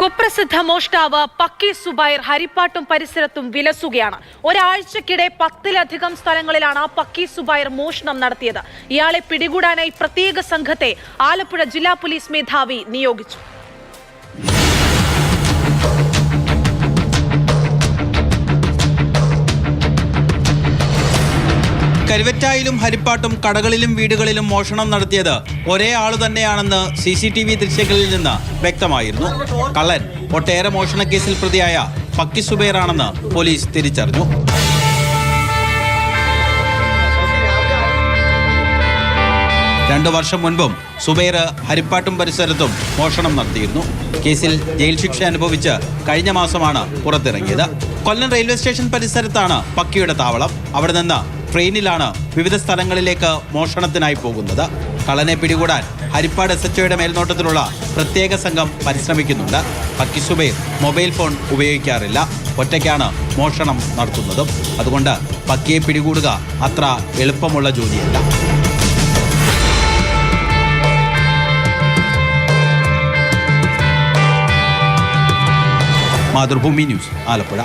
കുപ്രസിദ്ധ മോഷ്ടാവ് പക്കി സുബൈർ ഹരിപ്പാട്ടും പരിസരത്തും വിലസുകയാണ്. ഒരാഴ്ചക്കിടെ 10-ലധികം സ്ഥലങ്ങളിലാണ് പക്കി സുബൈർ മോഷണം നടത്തിയത്. ഇയാളെ പിടികൂടാനായി പ്രത്യേക സംഘത്തെ ആലപ്പുഴ ജില്ലാ പോലീസ് മേധാവി നിയോഗിച്ചു. കരുവറ്റായിലും ഹരിപ്പാട്ടും കടകളിലും വീടുകളിലും മോഷണം നടത്തിയത് ഒരേ ആള് തന്നെയാണെന്ന് CCTV ദൃശ്യങ്ങളിൽ നിന്ന് വ്യക്തമായിരുന്നു. കള്ളൻ ഒട്ടേറെ മോഷണക്കേസിൽ പ്രതിയായ പക്കി സുബൈറാണെന്ന് പോലീസ് തിരിച്ചറിഞ്ഞു. രണ്ടു വർഷം മുൻപും സുബൈർ ഹരിപ്പാട്ടും പരിസരത്തും മോഷണം നടത്തിയിരുന്നു. കേസിൽ ജയിൽ ശിക്ഷ അനുഭവിച്ച് കഴിഞ്ഞ മാസമാണ് പുറത്തിറങ്ങിയത്. കൊല്ലം റെയിൽവേ സ്റ്റേഷൻ പരിസരത്താണ് പക്കിയുടെ താവളം. അവിടെ നിന്ന് ട്രെയിനിലാണ് വിവിധ സ്ഥലങ്ങളിലേക്ക് മോഷണത്തിനായി പോകുന്നത്. കള്ളനെ പിടികൂടാൻ ഹരിപ്പാട് SHOയുടെ മേൽനോട്ടത്തിലുള്ള പ്രത്യേക സംഘം പരിശ്രമിക്കുന്നുണ്ട്. പക്കി സുബൈർ മൊബൈൽ ഫോൺ ഉപയോഗിക്കാറില്ല. ഒറ്റയ്ക്കാണ് മോഷണം നടത്തുന്നതും. അതുകൊണ്ട് പക്കിയെ പിടികൂടുക അത്ര എളുപ്പമുള്ള ജോലിയല്ല. മാതൃഭൂമി ന്യൂസ്, ആലപ്പുഴ.